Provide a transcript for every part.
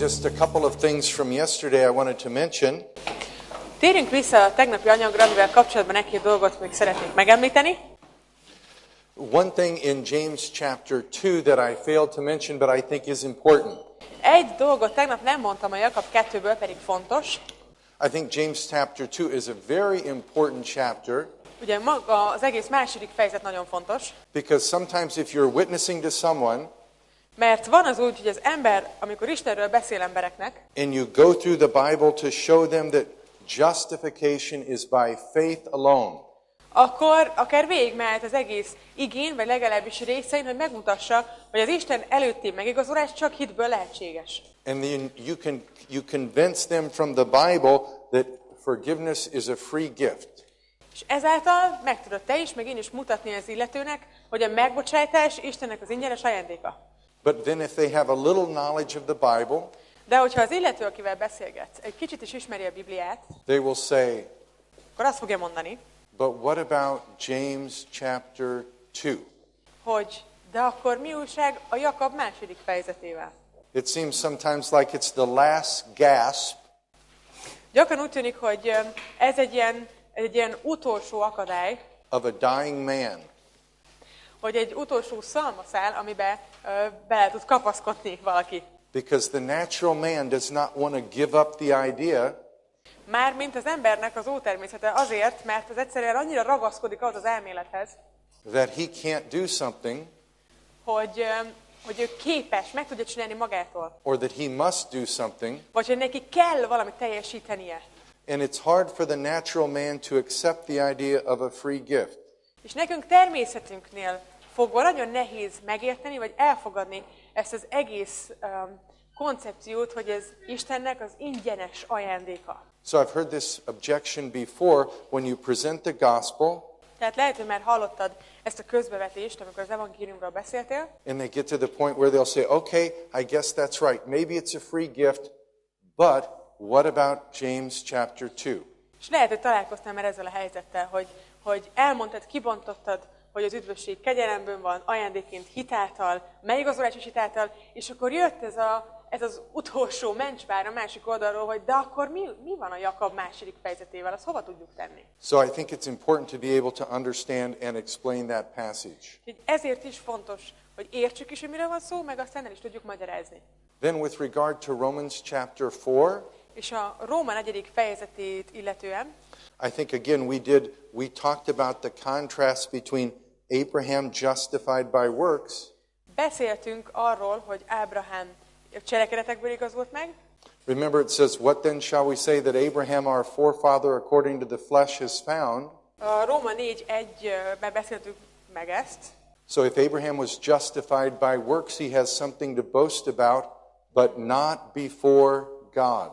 just a couple of things from yesterday I wanted to mention. Térjünk vissza a tegnapi anyagra, amivel kapcsolatban egy-két dolgot még szeretnék megemlíteni. One thing in James chapter 2 that I failed to mention, but I think is important. Egy dolgot tegnap nem mondtam a Jakab 2-ből, pedig fontos. I think James chapter 2 is a very important chapter. Ugye maga az egész második fejezet nagyon fontos. Because sometimes if you're witnessing to someone, mert van az úgy, hogy az ember, amikor Istenről beszél embereknek, and you go through the Bible to show them that justification is by faith alone. Akkor akár végigmehet az egész igén, vagy legalábbis részein, hogy megmutassa, hogy az Isten előtti megigazulás csak hitből lehetséges. And then you convince them from the Bible that forgiveness is a free gift. És ezáltal meg tudod te is, meg én is mutatni az illetőnek, hogy a megbocsájtás Istennek az ingyenes ajándéka. But then if they have a little knowledge of the Bible, de hogyha az illető, akivel beszélgetsz, egy kicsit is ismeri a Bibliát, they will say, akkor azt fogja mondani, but what about James chapter 2? hogy de akkor mi újság a Jakab második fejezetével? It seems sometimes like it's the last gasp. Gyakran úgy tűnik, hogy ez egy ilyen utolsó akadály, of a dying man. Hogy egy utolsó szalmaszál, amiben bele tud kapaszkodni valaki. Because the natural man does not want to give up the idea mármint az embernek az ótermészete azért, mert az egyszerűen annyira ragaszkodik az elmélethez, that he can't do something, hogy ő képes, meg tudja csinálni magától. Or that he must do something. Vagy hogy neki kell valamit teljesítenie. And it's hard for the natural man to accept the idea of a free gift. És nekünk természetünknél fogva nagyon nehéz megérteni, vagy elfogadni ezt az egész koncepciót, hogy ez Istennek az ingyenes ajándéka. So I've heard this objection before when you present the gospel. Tehát lehet, hogy már hallottad ezt a közbevetést, amikor az evangéliumról beszéltél. And they get to the point where they'll say, okay, I guess that's right. Maybe it's a free gift, but what about James chapter 2? És lehet, hogy találkoztál már ezzel a helyzettel, hogy elmondtad, kibontottad, hogy az üdvösség kegyelemből van, ajándékként hitáltal, megigazulásos hitáltal, és akkor jött ez az utolsó mencsvár a másik oldalról, hogy de akkor mi van a Jakab második fejezetével, azt hova tudjuk tenni? So I think it's important to be able to understand and explain that passage. Ezért is fontos, hogy értsük is, hogy miről van szó, meg aztán el is tudjuk magyarázni. Then with regard to Romans chapter 4, és a Róma 4. fejezetét illetően, I think again we talked about the contrast between Abraham justified by works. Beszéltünk arról, hogy Ábrahám cselekedetekből igazult meg. Remember it says, what then shall we say that Abraham our forefather according to the flesh has found? A Róma 4:1-ben beszéltük meg ezt. So if Abraham was justified by works, he has something to boast about, but not before God.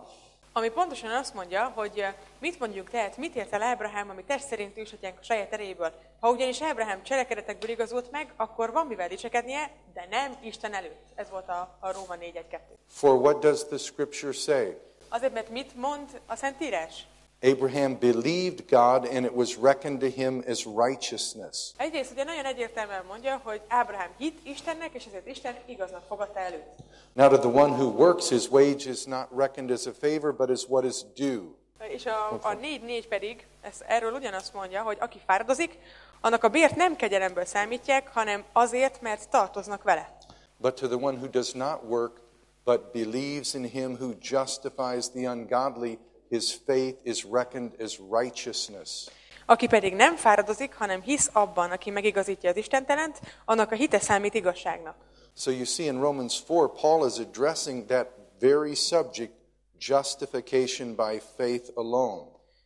Ami pontosan azt mondja, hogy mit mondjuk tehát, mit ért el Ábrahám, ami test szerint ősatyánk a saját erejéből. Ha ugyanis Ábrahám cselekedetekből igazult meg, akkor van mivel dicsekednie, de nem Isten előtt. Ez volt a Róma 4:1-2. For what does the scripture say? Azért, mert mit mond a Szentírás? Abraham believed God and it was reckoned to him as righteousness. Egyrészt ugye nagyon egyértelműen mondja, hogy Ábrahám hitt Istennek, és ezért Isten igaznak fogadta előtt. Now to the one who works, his wage is not reckoned as a favor, but as what is due. És a 4:4 pedig erről ugyanazt mondja, hogy aki fáradozik, annak a bért nem kegyelemből számítják, hanem azért, mert tartoznak vele. But to the one who does not work, but believes in him who justifies the ungodly, his faith is reckoned as righteousness. Aki pedig nem fáradozik, hanem hisz abban, aki megigazítja az istentelent, annak a hite számít igazságnak. So you see in Romans 4, Paul is addressing that very subject, justification by faith alone.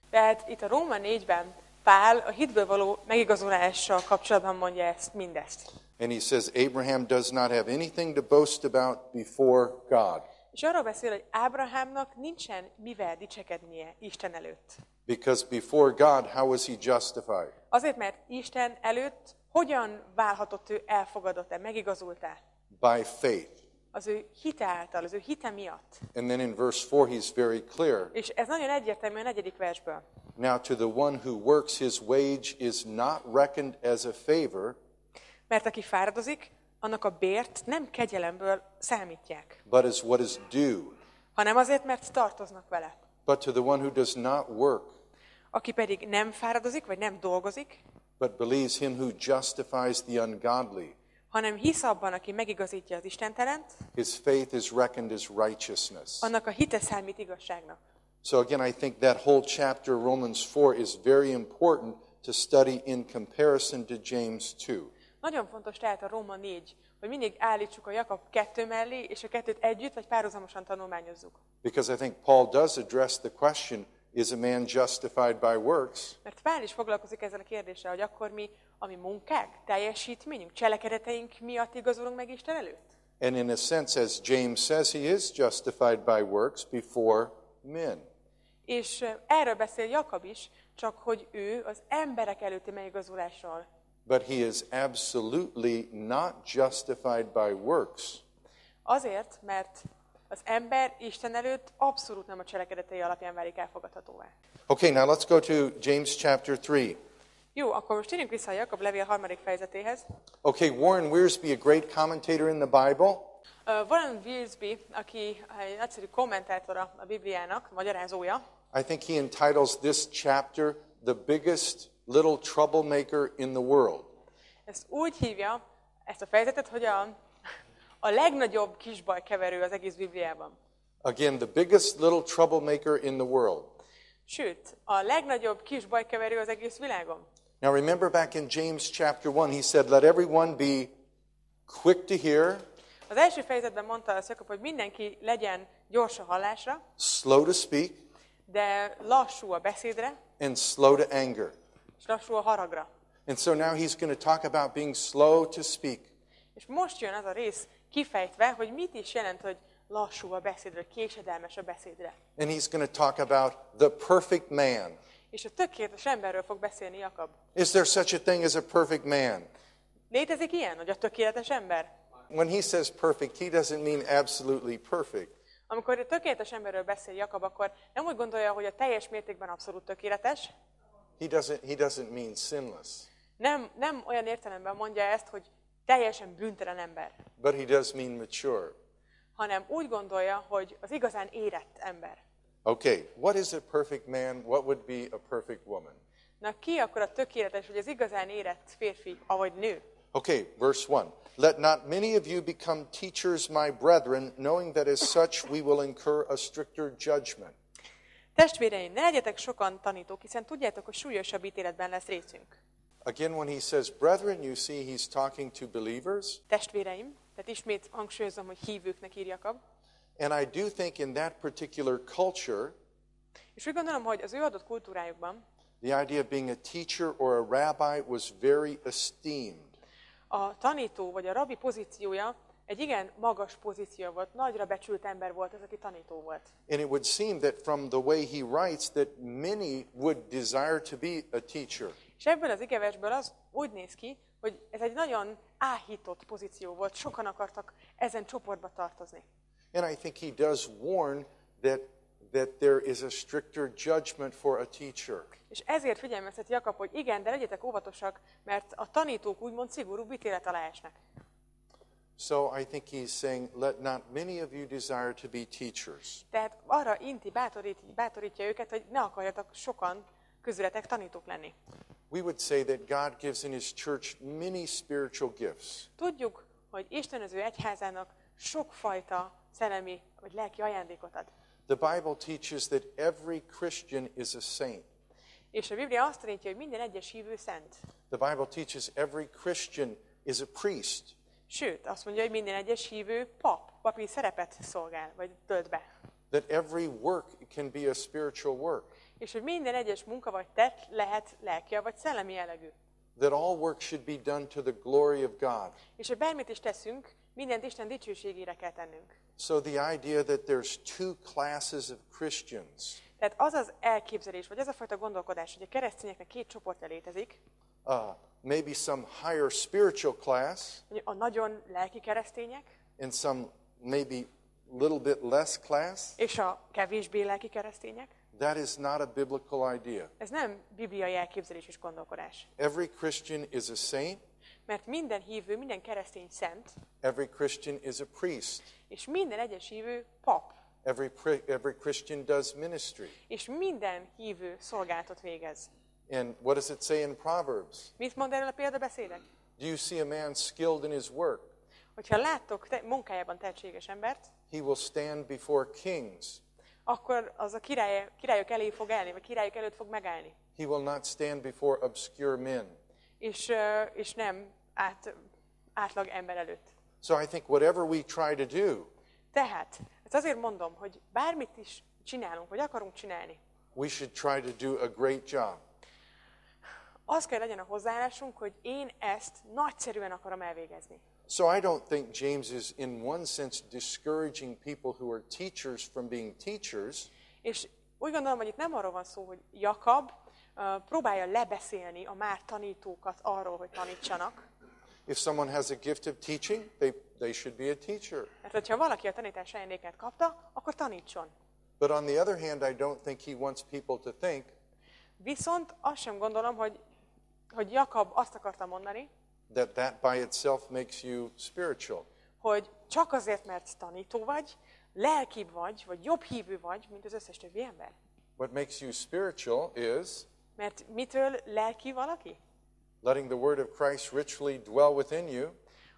Tehát itt a Róma 4-ben Pál a hitből való megigazulással kapcsolatban mondja mindezt. And he says Abraham does not have anything to boast about before God. És arról beszél, hogy Ábrahámnak nincsen mivel dicsekednie Isten előtt. Because before God, how was he justified? Azért, mert Isten előtt hogyan válhatott ő elfogadott-e, megigazult-e? By faith. Az ő hite által, az ő hite miatt. And then in verse 4 he's very clear. És ez nagyon egyértelmű a 4. versből. Now to the one who works, his wage is not reckoned as a favor. Mert aki fáradozik, annak a bért nem kegyelemből számítják, but as what is due. hanem azért, mert tartoznak vele. But to the one who does not work, Aki pedig nem fáradozik, vagy nem dolgozik, but believes him who justifies the ungodly, hanem hisz abban, aki megigazítja az istentelent, his faith is reckoned as righteousness. annak a hite számít igazságnak. So again, I think that whole chapter, Romans 4, is very important to study in comparison to James 2. Nagyon fontos tehát a Róma 4, hogy mindig állítsuk a Jakab 2 mellé, és a kettőt együtt vagy párhuzamosan tanulmányozzuk. Because I think Paul does address the question, is a man justified by works? Mert Pál is foglalkozik ezzel a kérdéssel, hogy akkor mi, ami munkák, teljesítményünk, cselekedeteink miatt igazolunk meg Isten előtt? And in a sense, as James says, he is justified by works before men. És erről beszél Jakab is, csak hogy ő az emberek előtti megigazulásról. But he is absolutely not justified by works. Azért, mert az ember Isten előtt abszolút nem a cselekedetei alapján válik elfogadhatóvá. Okay, now let's go to James chapter 3. Jó, akkor most térjünk vissza a Jakab levél 3. fejezetéhez. Okay, Warren Wiersbe, a great commentator in the Bible, Warren Wiersbe, aki egy nagyszerű kommentátora a Bibliának, magyarázója, I think he entitles this chapter The Biggest Little Troublemaker in the World. ezt úgy hívja, ezt a fejezetet, hogy a legnagyobb kisbajkeverő az egész Bibliában. Again, the biggest little troublemaker in the world. Sőt, a legnagyobb kisbajkeverő az egész világon. Now remember back in James chapter 1, he said, let everyone be quick to hear, Az első fejezetben mondta az Jakab, hogy mindenki legyen gyors a hallásra, slow to speak, de lassú a beszédre, and slow to anger. és lassú a haragra. And so now he's going to talk about being slow to speak. És most jön az a rész kifejtve, hogy mit is jelent, hogy lassú a beszédre, késedelmes a beszédre. And he's going to talk about the perfect man. És a tökéletes emberről fog beszélni Jakab. Is there such a thing as a perfect man? Létezik ilyen, hogy a tökéletes ember? When he says perfect, he doesn't mean absolutely perfect. Amikor a tökéletes emberről beszél Jakab, akkor nem úgy gondolja, hogy a teljes mértékben abszolút tökéletes. He doesn't mean sinless. Nem olyan értelemben mondja ezt, hogy teljesen bűntelen ember, But he does mean mature. hanem úgy gondolja, hogy az igazán érett ember. Okay, what is a perfect man? What would be a perfect woman? Na ki akkor a tökéletes, vagy az igazán érett férfi, avagy nő? Okay, verse 1. Let not many of you become teachers, my brethren, knowing that as such we will incur a stricter judgment. Testvéreim, ne legyetek sokan tanítók, hiszen tudjátok, hogy súlyosabb ítéletben lesz részünk. Again, when he says brethren, you see he's talking to believers. Testvéreim, tehát ismét hangsúlyozom, hogy hívőknek ír Jakab. And I do think in that particular culture, És úgy gondolom, hogy az ő adott kultúrájukban the idea of being a teacher or a rabbi was very esteemed. a tanító vagy a rabbi pozíciója egy igen magas pozíció volt, nagyra becsült ember volt az, aki tanító volt. And it would seem that from the way he writes that many would desire to be a teacher. És ebből az igeversből az úgy néz ki, hogy ez egy nagyon áhított pozíció volt, sokan akartak ezen csoportba tartozni. And I think he does warn that there is a stricter judgment for a teacher. És ezért figyelmezteti Jakab, hogy igen, de legyetek óvatosak, mert a tanítók úgymond szigorúbb ítélet alá esnek. So I think he's saying, let not many of you desire to be teachers. Tehát arra bátorítja őket, hogy ne akarjatok sokan közületek tanítók lenni. We would say that God gives in his church many spiritual gifts. Tudjuk, hogy Isten az ő egyházának sokfajta szellemi vagy lelki ajándékot ad. The Bible teaches that every Christian is a saint. És a Biblia azt tanítja, hogy minden egyes hívő szent. The Bible teaches every Christian is a priest. Sőt, azt mondja, hogy minden egyes hívő papi szerepet szolgál, vagy tölt be. That every work can be a spiritual work. És hogy minden egyes munka vagy tett lehet lelki vagy szellemi jellegű. That all work should be done to the glory of God. És hogy bármit is teszünk, mindent Isten dicsőségére kell tennünk. So the idea that there's two classes of Christians, Tehát az az elképzelés, vagy az a fajta gondolkodás, hogy a keresztényeknek két csoportja létezik, maybe some higher spiritual class, a nagyon lelki keresztények, and some maybe little bit less class, és a kevésbé lelki keresztények. that is not a biblical idea. Ez nem bibliai elképzelés és gondolkodás. Every Christian is a saint. Mert minden hívő, minden keresztény szent, Every Christian is a priest. és minden egyes hívő pap. Every Christian does ministry. És minden hívő szolgálatot végez. And what does it say in Proverbs? Mit mond erről a példabeszédek? Do you see a man skilled in his work? Hogyha láttok munkájában tehetséges embert, He will stand before kings. akkor az a királyok elé fog állni, vagy királyok előtt fog megállni. He will not stand before obscure men. És nem átlag ember előtt. So I think whatever we try to do, Tehát, ezt azért mondom, hogy bármit is csinálunk, vagy akarunk csinálni, we should try to do a great job. az kell legyen a hozzáállásunk, hogy én ezt nagyszerűen akarom elvégezni. So I don't think James is in one sense discouraging people who are teachers from being teachers. És úgy gondolom, hogy itt nem arról van szó, hogy Jakab próbálja lebeszélni a már tanítókat arról, hogy tanítsanak. If someone has a gift of teaching, they should be a teacher. Mert hogyha valaki a tanítás ajándékát kapta, akkor tanítson. But on the other hand, I don't think he wants people to think Viszont azt sem gondolom, hogy Jakab azt akarta mondani, that by itself makes you spiritual. hogy csak azért, mert tanító vagy, lelkibb vagy jobb hívő vagy, mint az összes többi ember. What makes you spiritual is Mert mitől lelki valaki? letting the word of Christ richly dwell within you,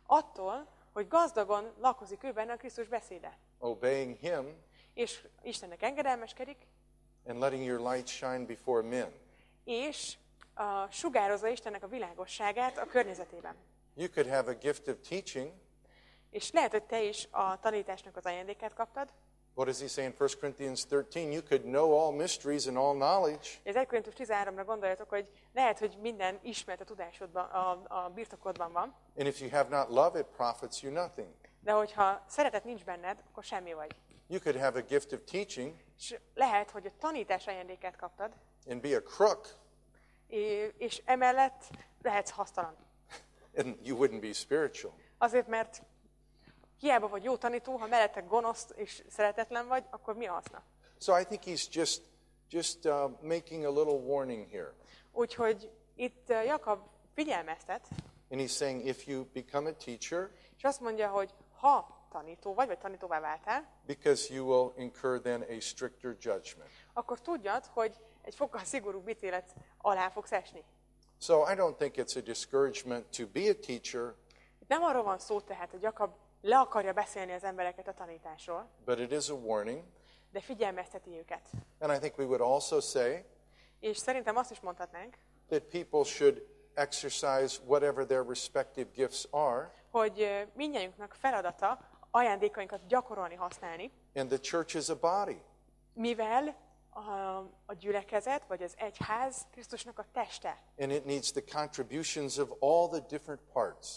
Attól, hogy gazdagon lakozik ő benne a Krisztus beszéde. obeying him, És Istennek engedelmeskedik, and letting your light shine before men. és sugározza Istennek a világosságát a környezetében. You could have a gift of teaching. És lehet, hogy te is a tanításnak az ajándékát kaptad. What does he say in 1 Corinthians 13? You could know all mysteries and all knowledge. Az 1 Korintus 13-ra gondoljatok, hogy lehet, hogy minden ismert a tudásodban, a birtokodban van. And if you have not love, it profits you nothing. De hogyha szeretet nincs benned, akkor semmi vagy. You could have a gift of teaching És lehet, hogy a tanítás ajándékát kaptad, and be a crook, és emellett lehetsz hasztalan. and you wouldn't be spiritual. Azért, mert hiába vagy jó tanító, ha mellette gonosz és szeretetlen vagy, akkor mi a haszna? So I think he's just making a little warning here. Úgyhogy itt Jakab figyelmeztet, And he's saying if you become a teacher, és azt mondja, hogy ha tanító vagy tanítóvá váltál, because you will incur then a stricter judgment. akkor tudjad, hogy egy fokkal szigorúbb ítélet alá fogsz esni. So I don't think it's a discouragement to be a teacher, Itt nem arról van szó tehát, hogy Jakab le akarja beszélni az embereket a tanításról, but it is a warning. de figyelmezteti őket. And I think we would also say És szerintem azt is mondhatnánk, that people should exercise whatever their respective gifts are, hogy mindnyájunknak feladata ajándékainkat gyakorolni, használni, and the church is a body. mivel a gyülekezet, vagy az egyház Krisztusnak a teste, And it needs the contributions of all the different parts.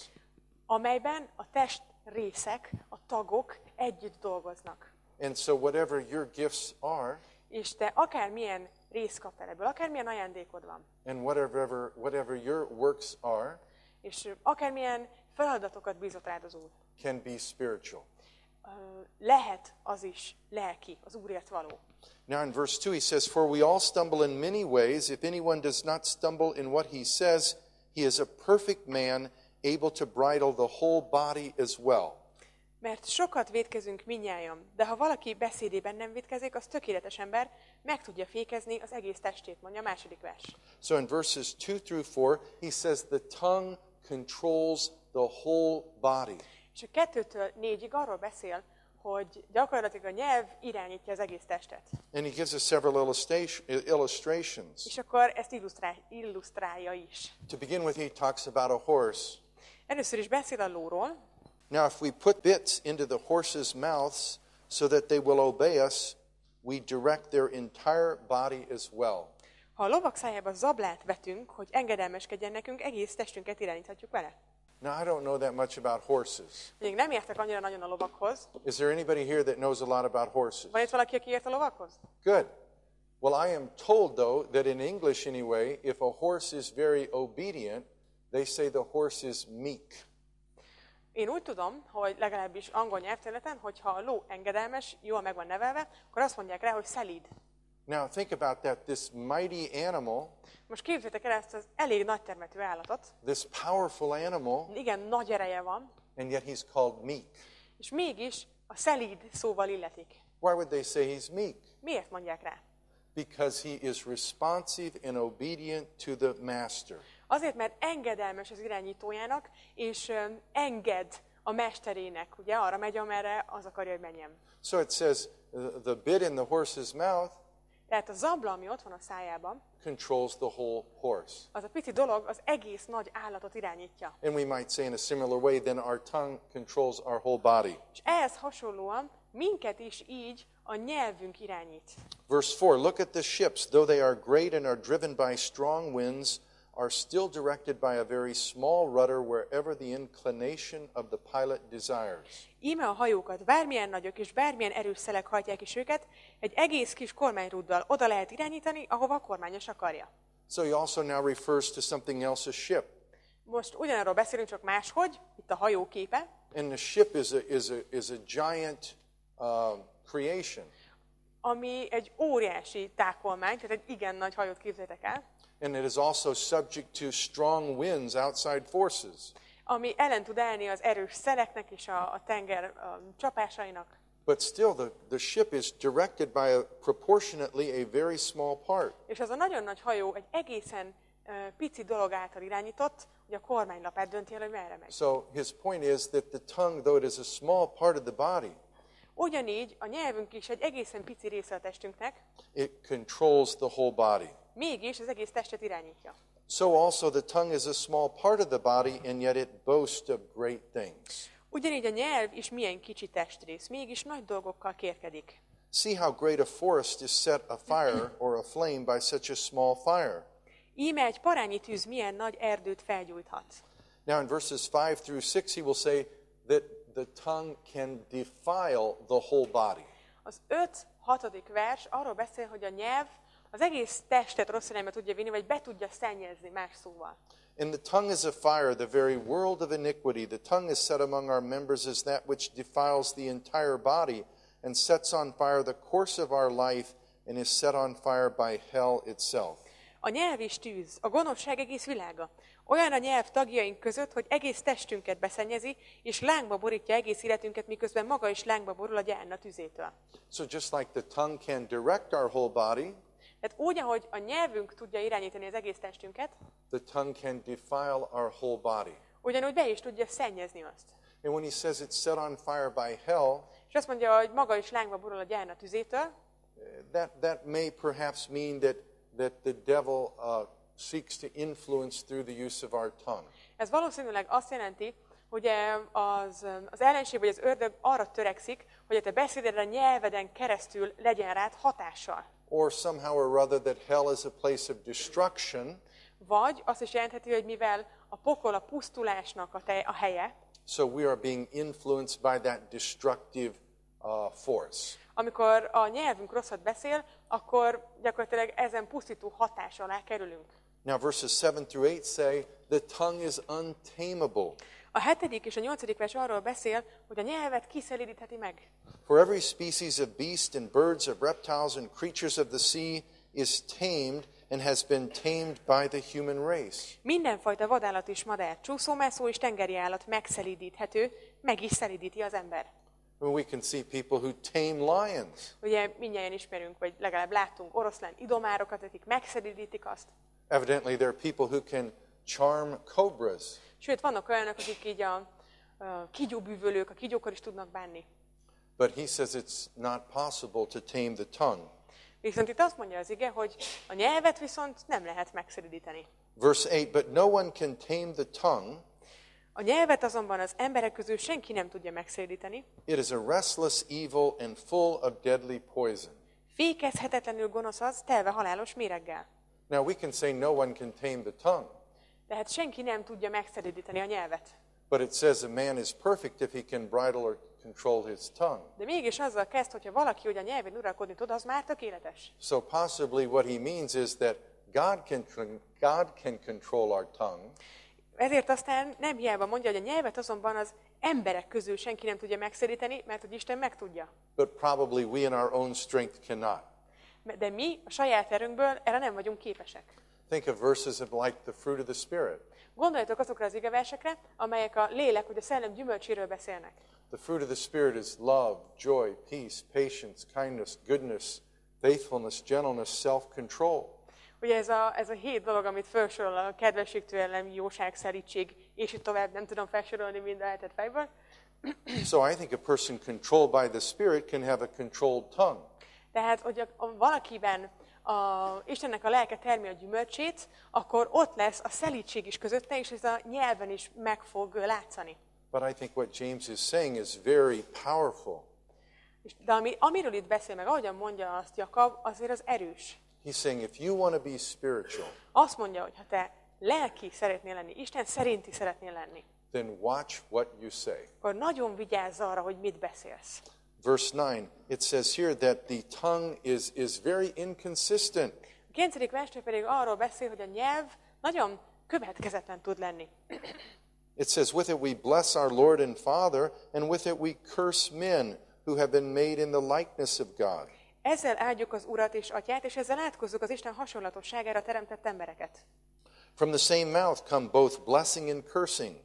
amelyben a test részek, a tagok együtt dolgoznak. And so whatever your gifts are, És te akármilyen részt kaptál ebből, akármilyen ajándékod van, and whatever your works are, és akármilyen feladatokat bízott rád az Úr, can be spiritual. lehet az is lelki, az Úrért való. Now in verse 2 he says, "For we all stumble in many ways. If anyone does not stumble in what he says, he is a perfect man, able to bridle the whole body as well." Mert sokat vétkezünk mindnyájan, de ha valaki beszédében nem vétkezik, az tökéletes ember, meg tudja fékezni az egész testét, mondja a második vers. So in verses 2 through 4, he says the tongue controls the whole body. És a 2-től 4-ig arról beszél, hogy gyakorlatilag a nyelv irányítja az egész testet. And he gives us several illustrations. És akkor ezt illusztrálja is. To begin with, he talks about a horse. Először is beszél a lóról. Now, if we put bits into the horses' mouths so that they will obey us, we direct their entire body as well. Ha a lovak szájába zablát vetünk, hogy engedelmeskedjen nekünk, egész testünket irányíthatjuk vele. Now, I don't know that much about horses. Még nem értek annyira nagyon a lovakhoz. Is there anybody here that knows a lot about horses? Van itt valaki, aki ért a lovakhoz? Good. Well, I am told, though, that in English anyway, if a horse is very obedient, they say the horse is meek. Én úgy tudom, hogy legalábbis angol nyelvterületen, hogyha a ló engedelmes, jól meg van nevelve, akkor azt mondják rá, hogy szelíd. Now, think about that. This mighty animal, Most képzeljétek el ezt az elég nagy termetű állatot. this powerful animal, Igen, nagy ereje van, and yet he's called meek. és mégis a szelíd szóval illetik. Why would they say he's meek? Miért mondják rá? Because he is responsive and obedient to the master. Azért, mert engedelmes az irányítójának, és enged a mesterének. Ugye arra megy, amerre az akarja, hogy menjen. So it says the bit in the horse's mouth Tehát a zabla, ami ott van a szájában, controls the whole horse. az a pici dolog az egész nagy állatot irányítja. And we might say in a similar way, then our tongue controls our whole body. És ehhez hasonlóan minket is így a nyelvünk irányít. Verse 4, look at the ships, though they are great and are driven by strong winds, are still directed by a very small rudder wherever the inclination of the pilot desires. Íme a hajókat, bármilyen nagyok és bármilyen erős szelek hajtják is őket, egy egész kis kormányrúddal oda lehet irányítani, ahova a kormányos akarja. So he also now refers to something else, a ship. Most ugyanarról beszélünk, csak máshogy, itt a hajó képe. And the ship is a giant creation. Ami egy óriási tákolmány, tehát egy igen nagy hajót képzeljétek el. And it is also subject to strong winds, outside forces. Ami ellen tud állni az erős szeleknek és a tenger csapásainak. But still, the ship is directed by proportionately a very small part. És az a nagyon nagy hajó egy egészen pici dolog által irányított, hogy a kormánylapát dönti el, hogy merre megy. So his point is that the tongue, though it is a small part of the body, ugyanígy a nyelvünk is egy egészen pici része a testünknek, it controls the whole body. mégis az egész testet irányítja. So also the tongue is a small part of the body, and yet it boasts of great things. Ugyanígy a nyelv is milyen kicsi testrész, mégis nagy dolgokkal kérkedik. See how great a forest is set afire or aflame by such a small fire. Íme egy parányi tűz milyen nagy erdőt felgyújthat. Now in verses 5 through 6 he will say that the tongue can defile the whole body. Az 5-6. vers arról beszél, hogy a nyelv az egész testet rossz irányba tudja vinni, vagy be tudja szennyezni, más szóval. And the tongue is a fire, the very world of iniquity. The tongue is set among our members as that which defiles the entire body and sets on fire the course of our life and is set on fire by hell itself. A nyelv is tűz, a gonoszság egész világa. Olyan a nyelv tagjaink között, hogy egész testünket beszennyezi, és lángba borítja egész életünket, miközben maga is lángba borul a gyána tüzétől. So just like the tongue can direct our whole body, Tehát úgy, ahogy a nyelvünk tudja irányítani az egész testünket, the tongue can defile our whole body. ugyanúgy be is tudja szennyezni azt. And when he says it's set on fire by hell, És azt mondja, hogy maga is lángba borul a gyána tüzétől, that may perhaps mean that the devil seeks to influence through the use of our tongue. ez valószínűleg azt jelenti, hogy az ellenség vagy az ördög arra törekszik, hogy a te beszédedre a nyelveden keresztül legyen rád hatással. Or somehow or other that hell is a place of destruction. Vagy azt is jelentheti, hogy mivel a pokol a pusztulásnak a helye, so we are being influenced by that destructive force. amikor a nyelvünk rosszat beszél, akkor gyakorlatilag ezen pusztító hatás alá kerülünk. Now verses 7 through 8 say the tongue is untamable. A 7. és a 8. vers arról beszél, hogy a nyelvet kiszelídítheti meg. For every species of beast and birds, of reptiles and creatures of the sea is tamed and has been tamed by the human race. Mindenfajta vadállat és madár, csúszómászó és tengeri állat megszelídíthető, meg is szelídíti az ember. We can see people who tame lions. Ugye mindjárt ismerünk, vagy legalább láttunk oroszlán idomárokat, akik megszelídítik azt. Evidently there are people who can charm cobras. Sőt, vannak olyanok, akik így a kígyóbűvölők, a kígyókkal is tudnak bánni. But he says it's not possible to tame the tongue. Viszont itt azt mondja az ige, hogy a nyelvet viszont nem lehet megszelídíteni. Verse 8, but no one can tame the tongue. A nyelvet azonban az emberek közül senki nem tudja megszelídíteni. It is a restless evil and full of deadly poison. Fékezhetetlenül gonosz az, telve halálos méreggel. Now we can say no one can tame the tongue. Tehát senki nem tudja megszelídíteni a nyelvet. But it says a man is perfect if he can bridle or control his tongue. De mégis azzal kezd, hogyha valaki, hogy a nyelvén uralkodni tud, az már tökéletes. So possibly what he means is that God can control our tongue. Ezért aztán nem hiába mondja, hogy a nyelvet azonban az emberek közül senki nem tudja megszeríteni, mert hogy Isten meg tudja. But probably we in our own strength cannot. De mi a saját erőnkből erre nem vagyunk képesek. Think of verses like the fruit of the Spirit. Gondoljatok azokra az igeversekre, amelyek a lélek, vagy a szellem gyümölcséről beszélnek. The fruit of the Spirit is love, joy, peace, patience, kindness, goodness, faithfulness, gentleness, self-control. Ugye ez a 7 dolog, amit felsorol, a kedvesség, türelem, jóság, szelídség, és így tovább, nem tudom felsorolni mind a 7 fejből. So I think a person controlled by the Spirit can have a controlled tongue. Tehát, hogy valakiben Istennek a lelke termi a gyümölcsét, akkor ott lesz a szelídség is közötte, és ez a nyelven is meg fog látszani. But I think what James is saying is very powerful. De amiről itt beszél meg, ahogyan mondja azt Jakab, azért az erős. He's saying if you want to be spiritual, Azt mondja, hogy ha te lelki szeretnél lenni, Isten szerinti szeretnél lenni, then watch what you say. akkor nagyon vigyázz arra, hogy mit beszélsz. Verse 9, it says here that the tongue is very inconsistent. A 9. verstől pedig arról beszél, hogy a nyelv nagyon következetlen tud lenni. It says, with it we bless our Lord and Father, and with it we curse men who have been made in the likeness of God. Ezzel áldjuk az Urat és Atyát, és ezzel átkozzuk az Isten hasonlatosságára teremtett embereket. From the same mouth come both blessing and cursing.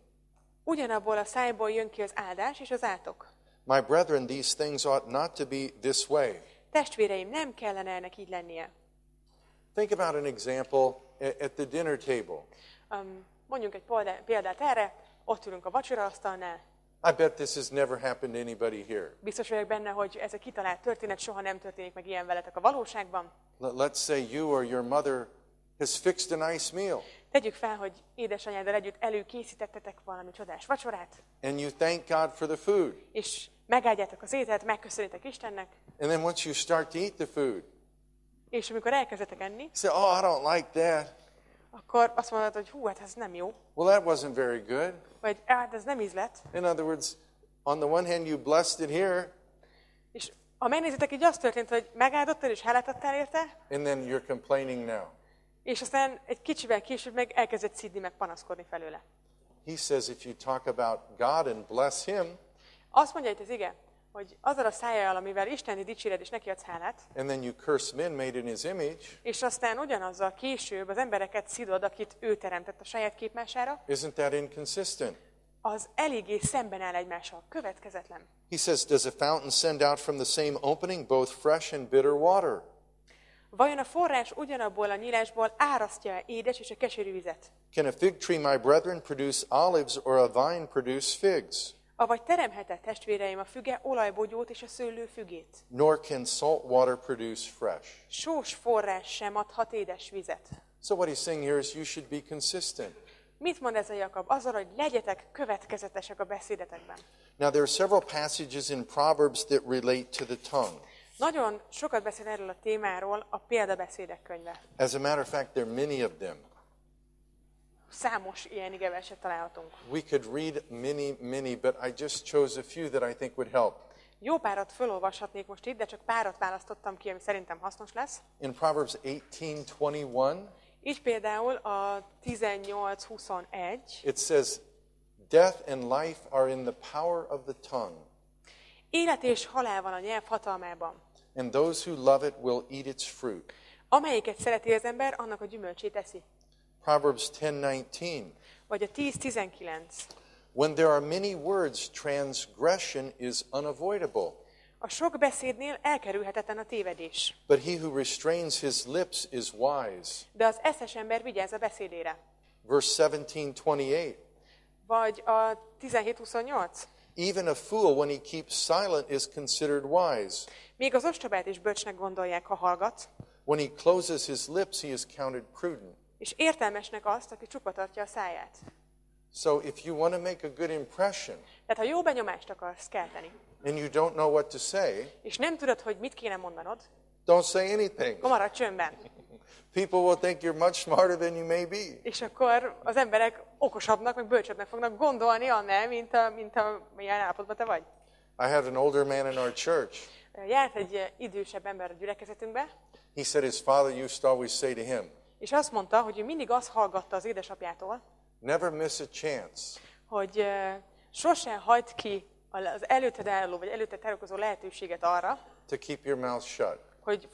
Ugyanabból a szájból jön ki az áldás és az átok. My brethren, these things ought not to be this way. Testvéreim, nem kellene ennek így lennie. Think about an example at the dinner table. Mondjunk egy példát erre, ott ülünk a vacsoraasztalnál. I bet this has never happened to anybody here. Biztos vagyok benne, hogy ez a kitalált történet soha nem történik meg ilyen veletek a valóságban. Let's say you or your mother has fixed a nice meal. Tegyük fel, hogy édesanyáddal együtt előkészítettetek valami csodás vacsorát. And you thank God for the food. És megáldjátok az ételt, megköszönitek Istennek. And then once you start to eat the food, És amikor elkezdetek enni, you say, oh, I don't like that. akkor azt mondod, hogy hú, hát ez nem jó. Well, that wasn't very good. Vagy hát ez nem ízlet. In other words, on the one hand, you blessed it here, És ha megnézitek, így az történt, hogy megáldottad és hálát adtál érte, and then you're complaining now. és aztán egy kicsivel később meg elkezdett szidni, meg panaszkodni felőle. He says if you talk about God and bless Him, Azt mondja itt az ige, hogy azzal a szájjal, amivel Isteni dicséred és neki adsz hálát, and then you curse men made in His image, és aztán ugyanazzal később az embereket szidod, akit ő teremtett a saját képmására, isn't that inconsistent? az eléggé szemben áll egymással, következetlen. He says, does a fountain send out from the same opening both fresh and bitter water? Vajon a forrás ugyanabból a nyílásból árasztja édes és a keserű vizet? Can a fig tree, my brethren, produce olives, or a vine produce figs? Avagy teremhetett testvéreim a füge olajbogyót és a szőlő fügét? Nor can salt water produce fresh. Sós forrás sem adhat édes vizet. So what he's saying here is you should be consistent. Mit mond ez a Jakab? Azzal, hogy legyetek következetesek a beszédetekben. Now there are several passages in Proverbs that relate to the tongue. Nagyon sokat beszél erről a témáról a példabeszédek könyve. As a matter of fact, there are many of them. Számos ilyen igeverset találhatunk. We could read many, but I just chose a few that I think would help. Jó párat felolvashatnék most itt, de csak párat választottam ki, ami szerintem hasznos lesz. In Proverbs 18:21, Így például a 18:21, it says, death and life are in the power of the tongue, élet és halál van a nyelv hatalmában. and those who love it will eat its fruit. Amelyiket szereti az ember, annak a gyümölcsét eszi. Proverbs 10:19, Vagy a 10:19. when there are many words, transgression is unavoidable, A sok beszédnél elkerülhetetlen a tévedés. but he who restrains his lips is wise. De az eszes ember vigyáz a beszédére. Verse 17:28, Vagy a 17:28. even a fool, when he keeps silent, is considered wise. Még az ostobát is bölcsnek gondolják, ha hallgat, When he closes his lips, he is counted prudent. és értelmesnek azt, aki csukva tartja a száját. So if you want to make a good impression Tehát ha jó benyomást akarsz kelteni, and you don't know what to say, és nem tudod, hogy mit kéne mondanod, don't say anything. akkor maradj csöndben. People will think you're much smarter than you may be. És akkor az emberek okosabbnak, meg bölcsebbnek fognak gondolni annál, mint milyen állapotban te vagy. I had an older man in our church. Járt egy idősebb ember a gyülekezetünkbe, He said his father used to always say to him, és azt mondta, hogy ő mindig azt hallgatta az édesapjától, never miss a chance hogy sosem hagyd ki az előtted álló, vagy előtted tárulkozó lehetőséget arra, to keep your mouth shut. hogy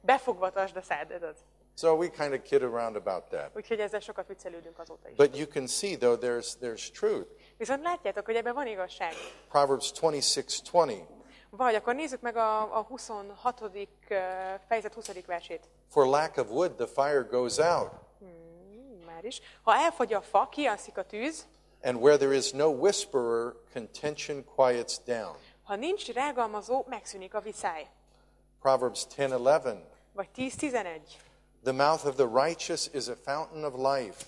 befogva tartsd a szád. So we kind of kid around about that. Úgyhogy ezzel sokat viccelődünk azóta is. But you can see, though, there's truth. Viszont látjátok, hogy ebben van igazság. Proverbs 26:20. Vagy akkor nézzük meg a 26. fejezet 20. versét. For lack of wood, the fire goes out. Már is. Ha elfogy a fa, kialszik a tűz. And where there is no whisperer, contention quiets down. Ha nincs rágalmazó, megszűnik a viszály. Proverbs 10:11. Vagy 10:11. The mouth of the righteous is a fountain of life.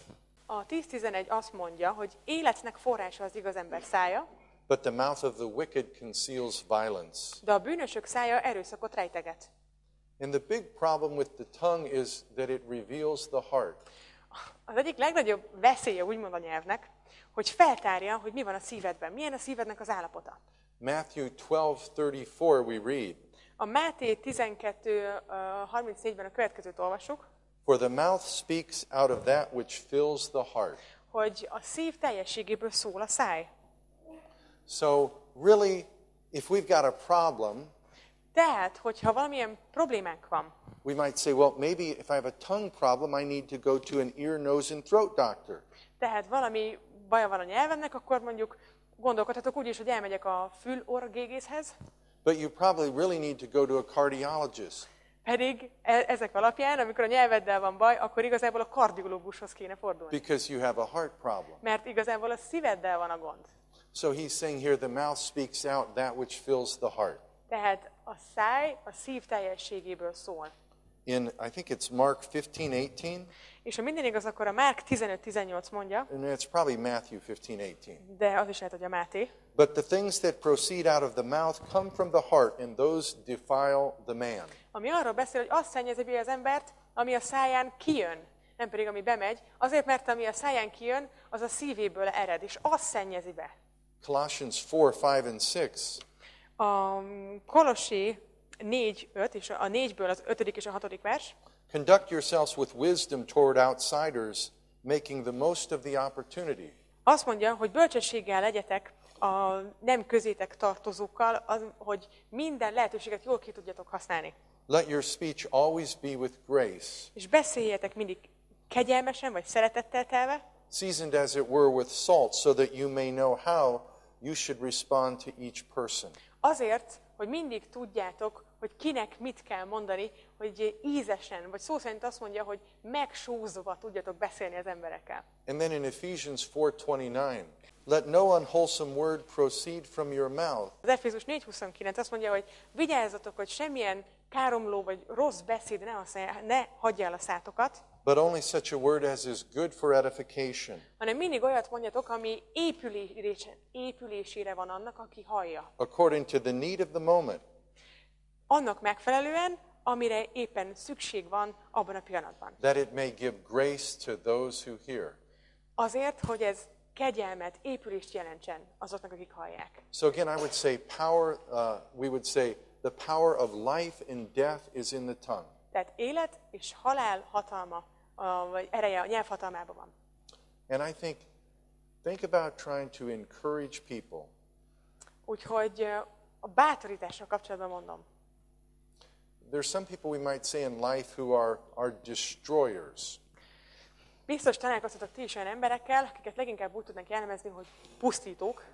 A 10:11 azt mondja, hogy életnek forrása az igaz ember szája, But the mouth of the wicked conceals violence. de a bűnösök szája erőszakot rejteget. And the big problem with the tongue is that it reveals the heart. Az egyik legnagyobb veszélye úgymond a nyelvnek, hogy feltárja, hogy mi van a szívedben, milyen a szívednek az állapota. Matthew 12:34 we read. A Máté 12:34-ben a következőt olvassuk, For the mouth speaks out of that which fills the heart. hogy a szív teljességéből szól a száj. So really, if we've got a problem, Tehát, hogyha valamilyen problémánk van, we might say, well, maybe if I have a tongue problem, I need to go to an ear, nose, and throat doctor. tehát valami baja van a nyelvemnek, akkor mondjuk gondolkodhatok úgy is, hogy elmegyek a fül-orr-gégészhez, But you probably really need to go to a cardiologist. pedig ezek alapján, amikor a nyelveddel van baj, akkor igazából a kardiológushoz kéne fordulni. Because you have a heart problem. Mert igazából a szíveddel van a gond. So he's saying here, the mouth speaks out that which fills the heart. Tehát a száj a szív teljességéből szól. In, I think it's Mark 15:18, És ha minden igaz, akkor a Márk 15:18 mondja, and it's probably Matthew 15:18. de az is lehet, hogy a Máté. But the things that proceed out of the mouth come from the heart, and those defile the man. Ami arról beszél, hogy azt szennyezi be az embert, ami a száján kijön, nem pedig ami bemegy, azért, mert ami a száján kijön, az a szívéből ered, és azt szennyezi be. Colossians 4:5 and 6. A Kolossi 4:5, és a 4-ből az 5. és a 6. vers. Conduct yourselves with wisdom toward outsiders, making the most of the opportunity. Azt mondja, hogy bölcsességgel legyetek a nem közétek tartozókkal, hogy minden lehetőséget jól ki tudjatok használni. Let your speech always be with grace, És beszéljetek mindig kegyelmesen, vagy szeretettel telve, seasoned as it were with salt, so that you may know how you should respond to each person. azért, hogy mindig tudjátok, hogy kinek mit kell mondani, hogy ízesen, vagy szó szerint azt mondja, hogy megsózva tudjatok beszélni az emberekkel. And then in Ephesians 4:29, let no unwholesome word proceed from your mouth, Az Efézus 4:29 azt mondja, hogy vigyázzatok, hogy semmilyen káromló vagy rossz beszéd ne hagyja el a szátokat, but only such a word as is good for edification, hanem mindig olyat mondjatok, ami épülésére van annak, aki hallja. according to the need of the moment, Annak megfelelően, amire éppen szükség van abban a pillanatban. that it may give grace to those who hear. Azért, hogy ez kegyelmet, épülést jelentsen azoknak, akik hallják. So again, I would say power, we would say the power of life and death is in the tongue. Tehát élet és halál hatalma, vagy ereje a nyelv hatalmában van. And I think about trying to encourage people. Úgyhogy a bátorítással kapcsolatban mondom. There's some people we might say in life who are destroyers. Biztos találkoztatok ti is olyan emberekkel, akiket leginkább úgy tudnak jellemezni, hogy pusztítók,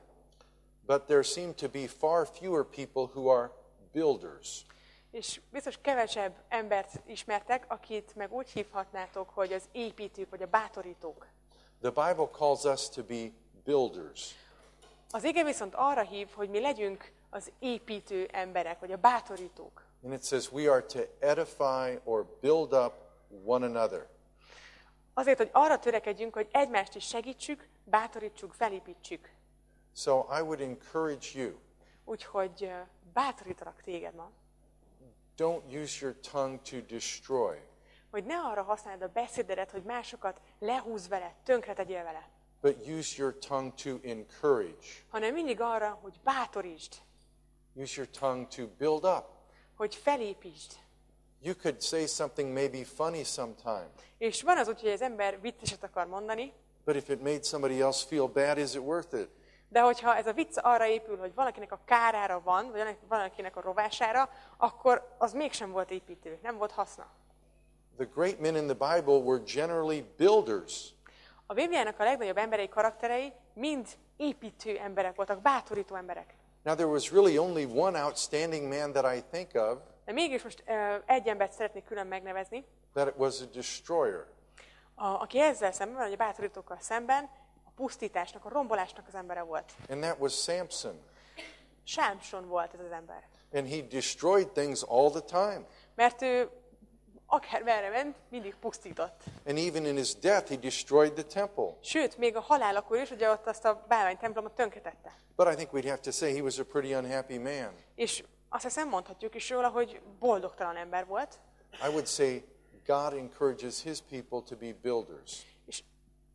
But there seem to be far fewer people who are builders. és biztos kevesebb embert ismertek, akit meg úgy hívhatnátok, hogy az építők vagy a bátorítók. The Bible calls us to be builders. Az ige viszont arra hív, hogy mi legyünk az építő emberek, vagy a bátorítók. And it says we are to edify or build up one another. Azért, hogy arra törekedjünk, hogy egymást is segítsük, bátorítsuk, felépítsük. So I would encourage you, Úgyhogy bátorítalak téged ma, don't use your tongue to destroy, hogy ne arra használd a beszédedet, hogy másokat lehúz vele, tönkre tegyél vele, but use your tongue to encourage. hanem mindig arra, hogy bátorítsd, Use your tongue to build up. hogy felépítsd. You could say something maybe funny sometime, És van az úgy, hogy az ember vicceset akar mondani, but if it made somebody else feel bad, is it worth it? de hogyha ez a vicc arra épül, hogy valakinek a kárára van, vagy valakinek a rovására, akkor az mégsem volt építő, nem volt haszna. The great men in the Bible were generally builders. A Bibliának a legnagyobb emberei karakterei mind építő emberek voltak, bátorító emberek. Now there was really only one outstanding man that I think of. De mégis most egy embert szeretnék külön megnevezni. That it was a destroyer. Aki ezzel szemben, vagy a bátorítókkal szemben, a pusztításnak, a rombolásnak az embere volt. And that was Samson. Sámson volt ez az ember. And he destroyed things all the time. Mert ő akármerre ment, mindig pusztított. And even in his death, he destroyed the temple. Sőt, még a halálakor is, ugye ott azt a bálvány templomot tönkretette. But I think we'd have to say he was a pretty unhappy man. És azt hiszem mondhatjuk is róla, hogy boldogtalan ember volt. I would say God encourages his people to be builders. És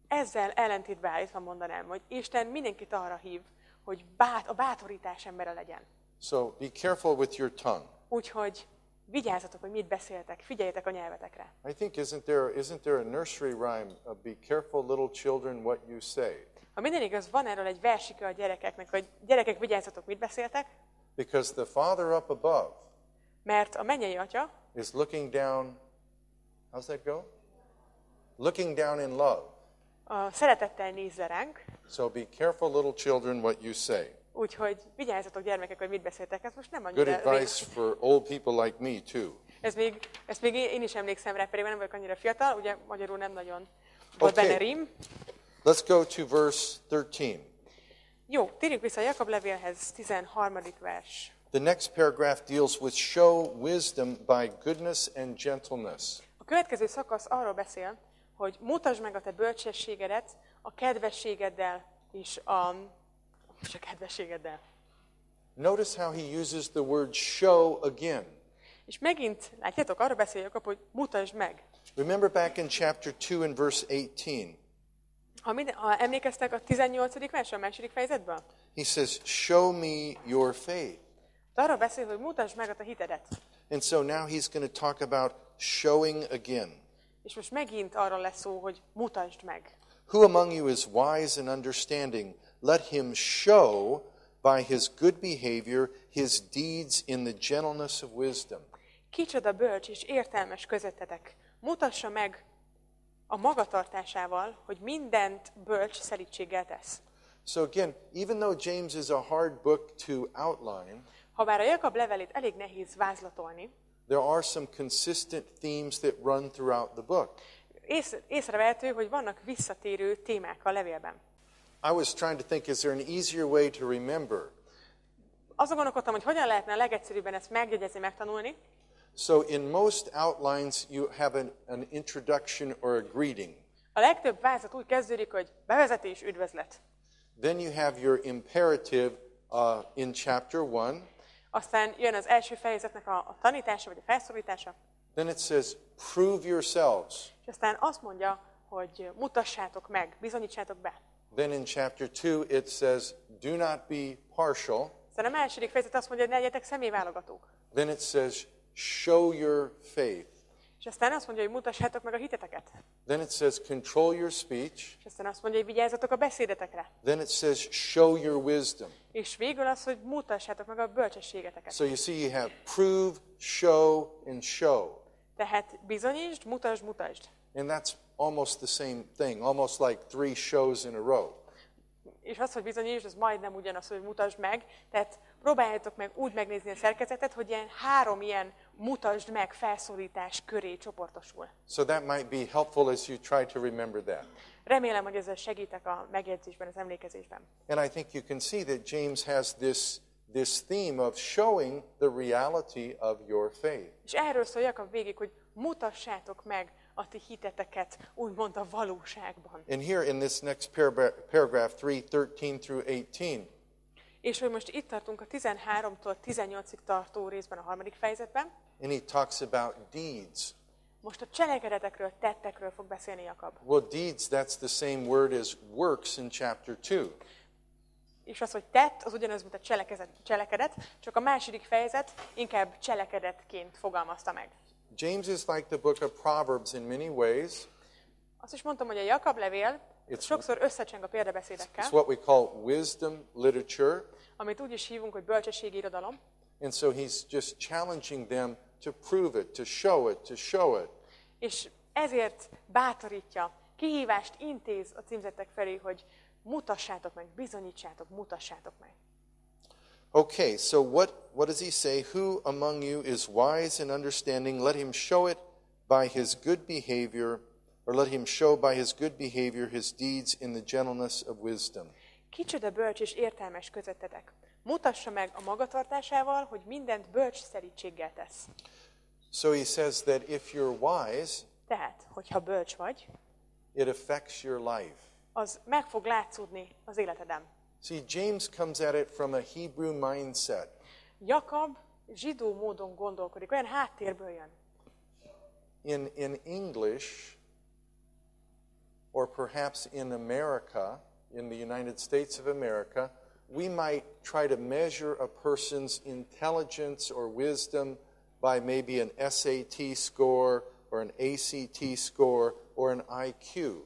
ezzel ellentétbe állítva mondanám, hogy Isten mindenkit arra hív, hogy a bátorítás embere legyen. So be careful with your tongue. Úgyhogy vigyázzatok, hogy mit beszéltek, figyeljetek a nyelvetekre. I think isn't there a nursery rhyme of be careful little children what you say? Ha minden igaz, van erről egy versike a gyerekeknek, hogy gyerekek, vigyázzatok, mit beszéltek, Because the Father up above mert a mennyei Atya is looking down, how's that go? Looking down in love. a szeretettel nézze ránk, So be careful little children what you say. úgyhogy vigyázzatok gyermekek, hogy mit beszéltek. Ez most nem Good annyira advice for old people like me too. ezt még én is emlékszem rá, pedig nem vagyok annyira fiatal, ugye magyarul nem nagyon volt benne rím. Let's go to verse 13. Jó, térjünk vissza a Jakab levélhez, 13. vers. The next paragraph deals with show wisdom by goodness and gentleness. A következő szakasz arról beszél, hogy mutasd meg a te bölcsességedet a kedvességeddel és a kedvességeddel. Notice how he uses the word show again. És megint, látjátok, arról beszél Jakab, hogy mutasd meg. Remember back in chapter 2 and verse 18. Ha emlékeztek a 18. versre, a második fejezetben? He says, show me your faith. Arról beszél, hogy mutasd meg a te hitedet. And so now he's going to talk about showing again. És most megint arról lesz szó, hogy mutasd meg. Who among you is wise and understanding? Let him show by his good behavior his deeds in the gentleness of wisdom. Kicsoda bölcs és értelmes közöttetek. Mutassa meg a magatartásával, hogy mindent bölcs szelídséggel tesz. So again, even though James is a hard book to outline, Habár a Jakab levelét elég nehéz vázlatolni, there are some consistent themes that run throughout the book. Észrevehető, hogy vannak visszatérő témák a levélben. I was trying to think, is there an easier way to remember? Azon gondolkodtam, hogy hogyan lehetne a legegyszerűbben ezt megjegyezni, megtanulni. So in most outlines, you have an introduction or a greeting. A legtöbb vázlat úgy kezdődik, hogy bevezetés, üdvözlet. Then you have your imperative in chapter 1. Aztán jön az első fejezetnek a tanítása, vagy a felszólítása. Then it says, prove yourselves. És aztán azt mondja, hogy mutassátok meg, bizonyítsátok be. Then in chapter 2, it says, do not be partial. Aztán a második fejezet azt mondja, hogy ne legyetek személyválogatók. Then it says, show your faith. És aztán azt mondja, hogy mutassátok meg a hiteteket. Then it says, control your speech. És aztán azt mondja, hogy vigyázzatok a beszédetekre. Then it says, show your wisdom. És végül az, hogy mutassátok meg a bölcsességeteket. So you see, you have prove, show, and show. Tehát bizonyítsd, mutasd, mutasd. And that's almost the same thing, almost like 3 shows in a row. És az, hogy bizonyítsd, az majdnem ugyanaz, hogy mutasd meg. Tehát próbáljátok meg úgy megnézni a szerkezetet, hogy 3 ilyen mutasd meg felszólítás köré csoportosul. So that might be helpful as you try to remember that. Remélem, hogy ezzel segítek a megjegyzésben, az emlékezésben. And I think you can see that James has this theme of showing the reality of your faith. És erről szól Jakab végig, hogy mutassátok meg a ti hiteteket, úgymond a valóságban. And here in this next paragraph 3:13 through 18, És hogy most itt tartunk a 13-tól 18-ig tartó részben, a 3. fejezetben. and he talks about deeds. Most a cselekedetekről, tettekről fog beszélni Jakab. Well, deeds, that's the same word as works in chapter 2. És az, hogy tett, az ugyanaz, mint a cselekedet, csak a második fejezet inkább cselekedetként fogalmazta meg. James is like the book of Proverbs in many ways. Azt is mondtam, hogy a Jakab levél sokszor összecseng a példabeszédekkel, It's what we call wisdom literature. amit úgy is hívunk, hogy bölcsességi irodalom. And so he's just challenging them to prove it, to show it, to show it. És ezért bátorítja, kihívást intéz a címzettek felé, hogy mutassátok meg, bizonyítsátok, mutassátok meg. Okay, so what does he say? Who among you is wise and understanding? Let him show it by his good behavior, or let him show by his good behavior his deeds in the gentleness of wisdom. Kicsoda bölcs és értelmes közöttetek. Mutassa meg a magatartásával, hogy mindent bölcs szerítséggel tesz. So he says that if you're wise, Tehát, hogyha bölcs vagy, it affects your life. az meg fog látszódni az életeden. See, James comes at it from a Hebrew mindset. Jakab zsidó módon gondolkodik, olyan háttérből jön. In English, or perhaps in America, in the United States of America, we might try to measure a person's intelligence or wisdom by maybe an SAT score or an ACT score or an IQ.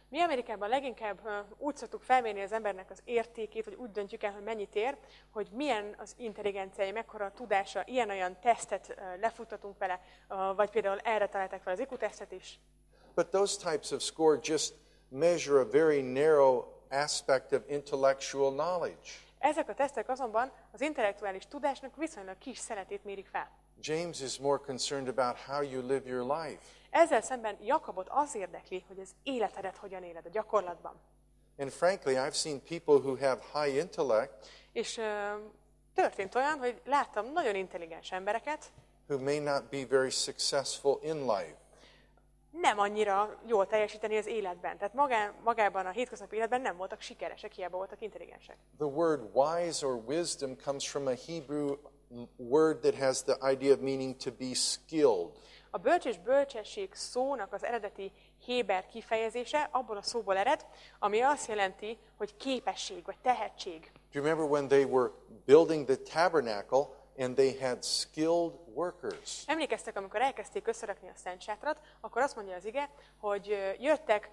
Mi Amerikában leginkább úgy szoktuk felmérni az embernek az értékét, vagy úgy döntjük el, hogy mennyit ér, hogy milyen az intelligenciája, mekkora a tudása, ilyen-olyan tesztet lefuttatunk vele, vagy például erre találták fel az IQ-tesztet is. But those types of score just measure a very narrow aspect of intellectual knowledge. Ezek a tesztek azonban az intellektuális tudásnak viszonylag kis szeletét mérik fel. James is more concerned about how you live your life. Ezzel szemben Jakabot az érdekli, hogy az életedet hogyan éled a gyakorlatban. And frankly, I've seen people who have high intellect És történt olyan, hogy láttam nagyon intelligens embereket, who may not be very successful in life. nem annyira jól teljesíteni az életben. Tehát magában a hétköznapi életben nem voltak sikeresek, hiába voltak intelligensek. The word wise or wisdom comes from a Hebrew word that has the idea of meaning to be skilled. A bölcs és bölcsesség szónak az eredeti héber kifejezése abból a szóból ered, ami azt jelenti, hogy képesség vagy tehetség. Do you remember when they were building the tabernacle and they had skilled workers? Emlékeztek, amikor elkezdték összerakni a Szent Sátrat, akkor azt mondja az ige, hogy jöttek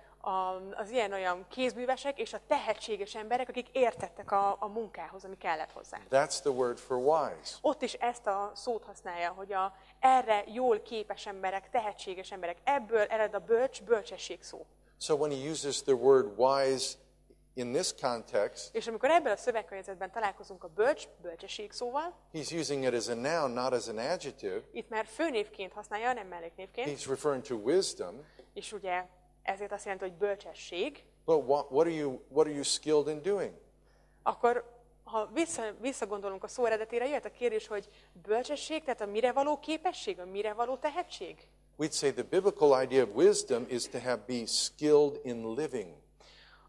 az ilyen-olyan kézművesek és a tehetséges emberek, akik értettek a munkához, ami kellett hozzá. That's the word for wise. Ott is ezt a szót használja, hogy erre jól képes emberek, tehetséges emberek. Ebből ered a bölcsesség szó. So when he uses the word wise in this context, És amikor ebből a szövegkörnyezetben találkozunk a bölcsesség szóval, he's using it as a noun, not as an adjective. itt már főnévként használja, nem melléknévként, He's referring to wisdom. és ugye ezért azt jelenti, hogy bölcsesség, But what are you skilled in doing? akkor ha visszagondolunk a szó eredetére, jöhet a kérdés, hogy bölcsesség, tehát a mire való képesség, a mire való tehetség? We'd say the biblical idea of wisdom is to be skilled in living.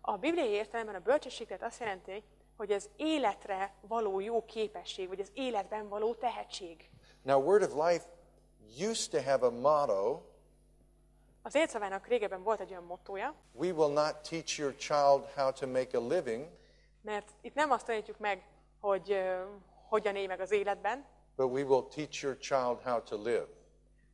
A bibliai értelemben a bölcsesség tehát azt jelenti, hogy az életre való jó képesség, vagy az életben való tehetség. Now, Word of Life used to have a motto. Az Élszavának régebben volt egy olyan mottója, We will not teach your child how to make a living, mert itt nem azt tanítjuk meg, hogy hogyan élj meg az életben, but we will teach your child how to live.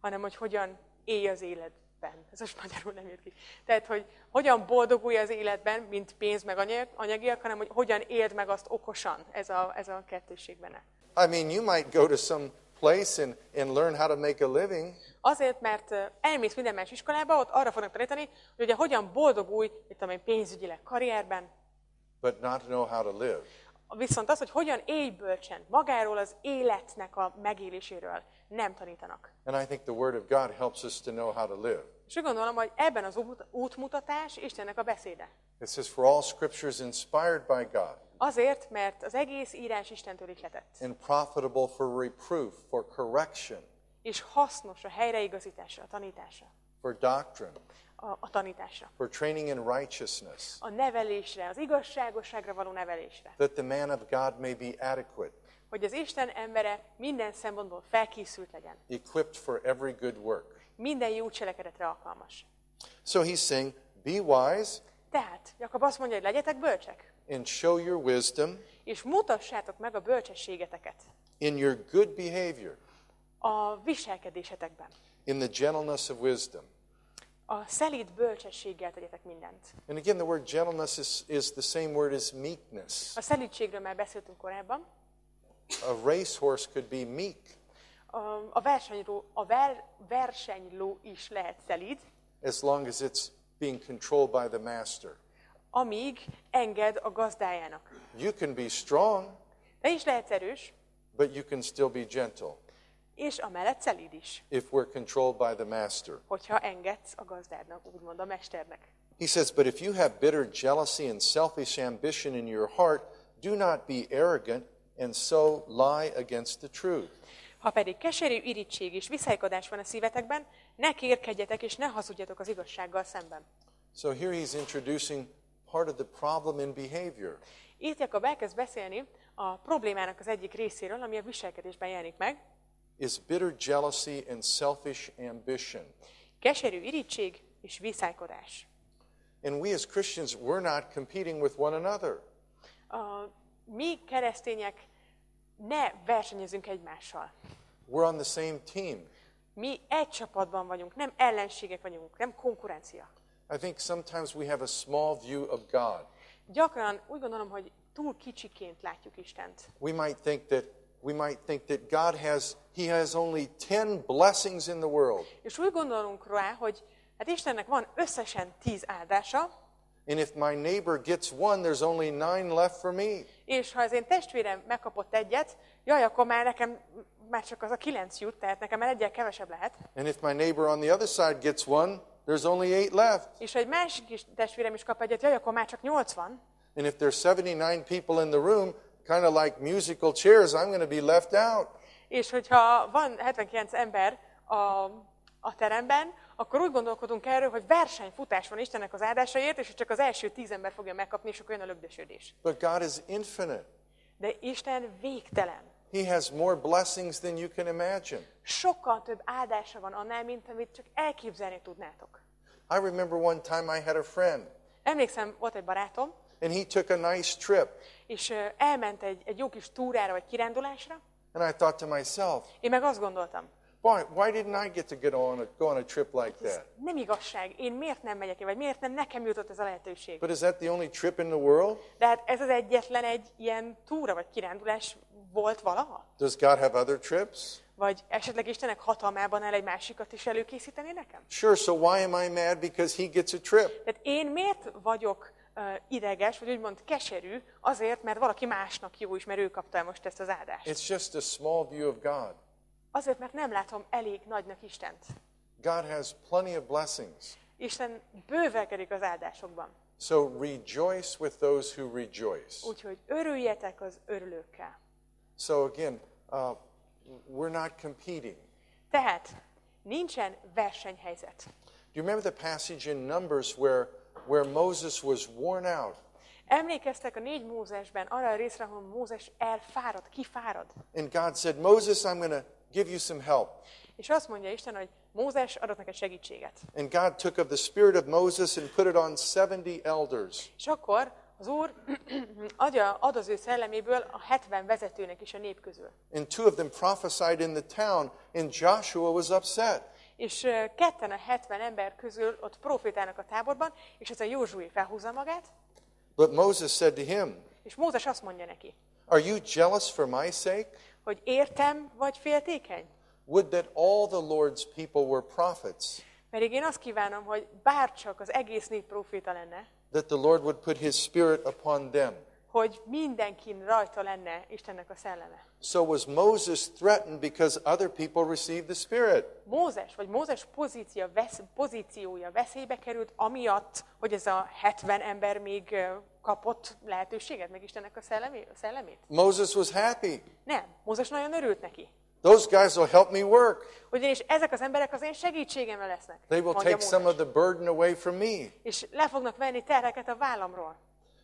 hanem hogy hogyan élj az életben. Ez most magyarul nem jött ki. Tehát, hogy hogyan boldogulj az életben, mint pénz meg anyagiak, hanem hogy hogyan éld meg azt okosan. Ez a kettősség benne. I mean, you might go to some place and learn how to make a living. Azért, mert elmész minden más iskolába, ott arra fognak tanítani, hogy ugye hogyan boldogulj, itt amely pénzügyileg, karrierben, But not know how to live. viszont az, hogy hogyan élj bölcsen, magáról az életnek a megéléséről nem tanítanak. And I think the Word of God helps us to know how to live. És úgy gondolom, hogy ebben az útmutatás Istennek a beszéde. It says, for all scripture is inspired by God Azért, mert az egész írás Istentől ihletett. and profitable for reproof, for correction, És hasznos a helyreigazításra, a tanításra, for doctrine, a tanításra, for training in righteousness, a nevelésre, az igazságosságra való nevelésre. that the man of God may be adequate, Hogy az Isten embere minden szempontból felkészült legyen. equipped for every good work. Minden jó cselekedetre alkalmas. So he's saying, be wise Tehát Jakab azt mondja, hogy legyetek bölcsek, and show your wisdom és mutassátok meg a bölcsességeteket in your good behavior, a viselkedésetekben. in the gentleness of wisdom. A szelíd bölcsességgel tegyetek mindent. And again, the word gentleness is the same word as meekness. A szelídségről már beszéltünk korábban. A racehorse could be meek. versenyló is lehet szelíd, as long as it's being controlled by the master. amíg enged a gazdájának. You can be strong, Te is lehetsz erős, but you can still be gentle és amellett szelíd is, if we're controlled by the master. hogyha engedsz a gazdádnak, úgymond a mesternek. He says, but if you have bitter jealousy and selfish ambition in your heart, do not be arrogant and so lie against the truth. Ha pedig keserű irigység és viszálykodás van a szívetekben, ne kérkedjetek és ne hazudjatok az igazsággal szemben. So here he's introducing part of the problem in behavior. Itt Jakab elkezd beszélni a problémának az egyik részéről, ami a viselkedésben jelenik meg. Is bitter jealousy and selfish ambition. Keserű irigység és viszálykodás. And we as Christians, we're not competing with one another. Mi keresztények ne versenyezünk egymással. We're on the same team. Mi egy csapatban vagyunk, nem ellenségek vagyunk, nem konkurencia. I think sometimes we have a small view of God. Gyakran úgy gondolom, hogy túl kicsiként látjuk Istent. We might think that God has only 10 blessings in the world. És úgy gondolunk rá, hogy hát Istennek van összesen 10 áldása, And if my neighbor gets one, there's only 9 left for me. és ha az én testvérem megkapott egyet, jaj, akkor már nekem már csak az a 9 jut, tehát nekem már egyel kevesebb lehet. And if my neighbor on the other side gets one, there's only 8 left. És ha egy másik is testvérem is kap egyet, jaj, akkor már csak 8 van. And if there's 79 people in the room, kind of like musical chairs, I'm going to be left out. És hogyha van 79 ember a teremben, akkor úgy gondolkodunk erről, hogy versenyfutás van Istennek az áldásaért, és csak az első 10 ember fogja megkapni, és akkor jön a lögdösödés. But God is infinite. De Isten végtelen. He has more blessings than you can imagine. Sokkal több áldása van annál, mint amit csak elképzelni tudnátok. I remember one time I had a friend, Emlékszem, volt egy barátom, and he took a nice trip. és elment egy jó kis túrára, vagy kirándulásra. And I thought to myself, Én meg azt gondoltam, why didn't I get to go on a trip like ez that? nem igazság, én miért nem megyek, vagy miért nem nekem jutott ez a lehetőség. But is that the only trip in the world? De hát ez az egyetlen egy ilyen túra, vagy kirándulás volt valaha? Does God have other trips? Vagy esetleg Istennek hatalmában el egy másikat is előkészíteni nekem? Sure, so why am I mad because he gets a trip? Tehát én miért vagyok ideges, vagy úgymond keserű, azért, mert valaki másnak jó is, mert ő kapta most ezt az áldást. It's just a small view of God. Azért, mert nem látom elég nagynak Istent. God has plenty of blessings. Isten bővelkedik az áldásokban. So rejoice with those who rejoice. Úgyhogy örüljetek az örülőkkel. So again, we're not competing. Tehát nincsen versenyhelyzet. Do you remember the passage in Numbers where Moses was worn out? Emlékeztek a 4 Mózesben arra a részre, ahol Mózes elfárad, kifárad. And God said, Moses, I'm going to give you some help. És azt mondja Isten, hogy Mózes adott neked segítséget. And God took of the spirit of Moses and put it on 70 elders. És akkor az Úr ad az ő szelleméből a 70 vezetőnek is a nép közül. And 2 of them prophesied in the town, and Joshua was upset. És ketten a 70 ember közül ott profétálnak a táborban, és ez a Józsué felhúzza magát, But Moses said to him, és Mózes azt mondja neki, are you jealous for my sake? hogy értem vagy féltékeny? Would that all the Lord's people were prophets, Pedig én azt kívánom, hogy bárcsak az egész nép proféta lenne, that the Lord would put his spirit upon them. hogy mindenkin rajta lenne Istennek a szelleme. So was Moses threatened because other people received the spirit? Mózes pozíciója veszélybe került, amiatt, hogy ez a 70 ember még kapott lehetőséget, meg Istennek a szellemét? Moses was happy. Nem, Mózes nagyon örült neki. Those guys will help me work. Ugyanis ezek az emberek az én segítségemre lesznek. They will mondja take some Mózes. of the burden away from me. És le fognak venni terheket a vállamról.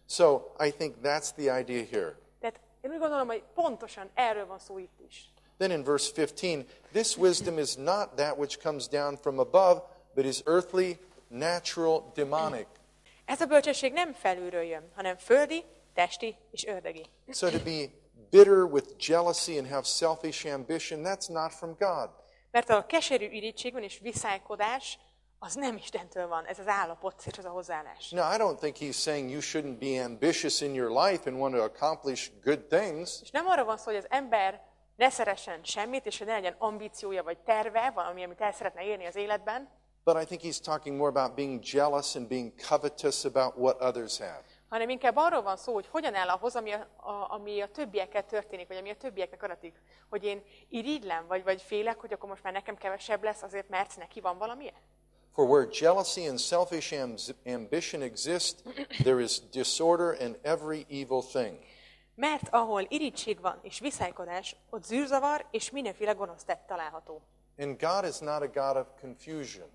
So I think that's the idea here. Tehát én úgy gondolom, hogy pontosan erről van szó itt is. Then in verse 15, this wisdom is not that which comes down from above, but is earthly, natural, demonic. Ez a bölcsesség nem felülről jön, hanem földi, testi és ördögi. So to be bitter with jealousy and have selfish ambition, that's not from God. Mert a keserű irigység van és viszálykodás, az nem Istentől van, ez az állapot és az a hozzáállás. Now, I don't think he's saying you shouldn't be ambitious in your life and want to accomplish good things. És nem arra van szó, hogy az ember ne szeressen semmit, és hogy ne legyen ambíciója vagy terve, valami, amit el szeretne érni az életben. But I think he's talking more about being jealous and being covetous about what others have. Hanem inkább arról van szó, hogy hogyan áll ahhoz, ami a többiekkel történik, vagy ami a többieknek adatik. Hogy én irigylem, vagy félek, hogy akkor most már nekem kevesebb lesz azért, mert neki van valamilyen. For where jealousy and selfish ambition exist, there is disorder and every evil thing. Mert ahol irigység van és viszálykodás, ott zűrzavar és mindenféle gonosz tett található. And God is not a God of confusion.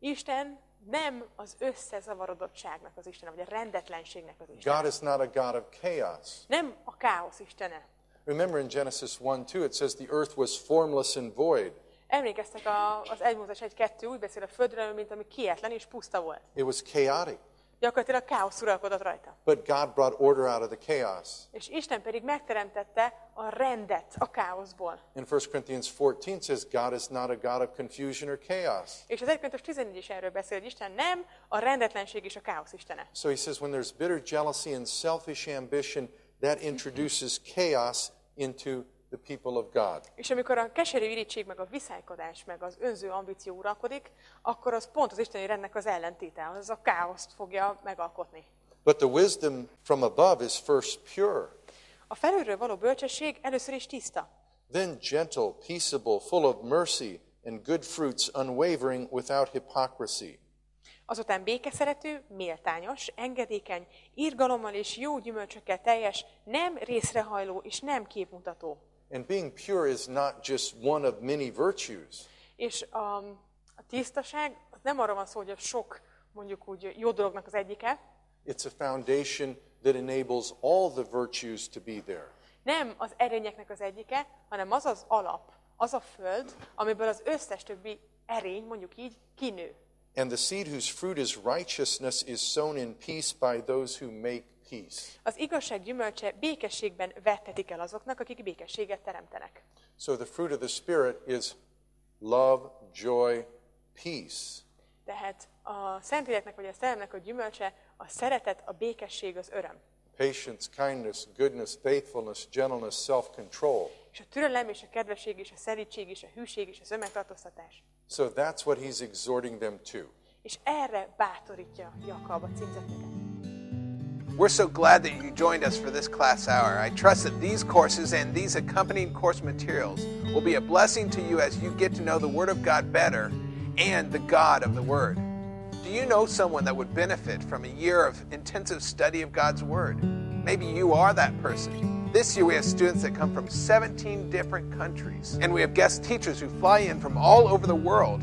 Isten nem az összezavarodottságnak az Istene, vagy a rendetlenségnek az Istene. God is not a God of chaos. Nem a káosz Istene. Remember in Genesis 1:2 it says the earth was formless and void. Emlékeztek az 1 Mózes 1:2 úgy beszél a földről, mint ami kietlen és puszta volt. It was chaotic. Gyakorlatilag káosz uralkodott rajta. But God brought order out of the chaos. És Isten pedig megteremtette a rendet a káoszból. In 1 Corinthians 14 says God is not a God of confusion or chaos. És az 1 Korintus 14 is erről beszél, hogy Isten nem a rendetlenség és a káosz Istene. So he says when there's bitter jealousy and selfish ambition, that introduces chaos into the people of God. És amikor a keserű irigység, meg a viszálykodás, meg az önző ambíció uralkodik, akkor az pont az isteni rendnek az ellentéte, az a káoszt fogja megalkotni. But the wisdom from above is first pure, A felülről való bölcsesség először is tiszta, then gentle, peaceable, full of mercy and good fruits, unwavering, without hypocrisy. azután békeszerető, méltányos, engedékeny, irgalommal és jó gyümölcsökkel teljes, nem részrehajló és nem képmutató. And being pure is not just one of many virtues. És a tisztaság az nem arról van szó, hogy a sok, mondjuk úgy, jó dolognak az egyike. It's a foundation that enables all the virtues to be there. Nem az erényeknek az egyike, hanem az az alap, az a föld, amiből az összes többi erény, mondjuk így, kinő. And the seed whose fruit is righteousness is sown in peace by those who make peace. Az igazság gyümölcse békességben vettetik el azoknak, akik békességet teremtenek. So the fruit of the Spirit is love, joy, peace. Tehát a Szentléleknek vagy a Szellemnek a gyümölcse a szeretet, a békesség, az öröm. Patience, kindness, goodness, faithfulness, gentleness, self-control. És a türelem, és a kedvesség, és a szelídség, és a hűség, és az önmegtartóztatás. So that's what he's exhorting them to. És erre bátorítja Jakab a címzetteket. We're so glad that you joined us for this class hour. I trust that these courses and these accompanying course materials will be a blessing to you as you get to know the Word of God better and the God of the Word. Do you know someone that would benefit from a year of intensive study of God's Word? Maybe you are that person. This year we have students that come from 17 different countries, and we have guest teachers who fly in from all over the world,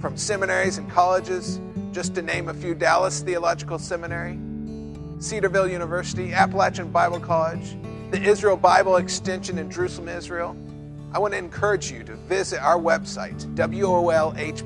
from seminaries and colleges, just to name a few: Dallas Theological Seminary, Cedarville University, Appalachian Bible College, the Israel Bible Extension in Jerusalem, Israel. I want to encourage you to visit our website, wolhbi.com.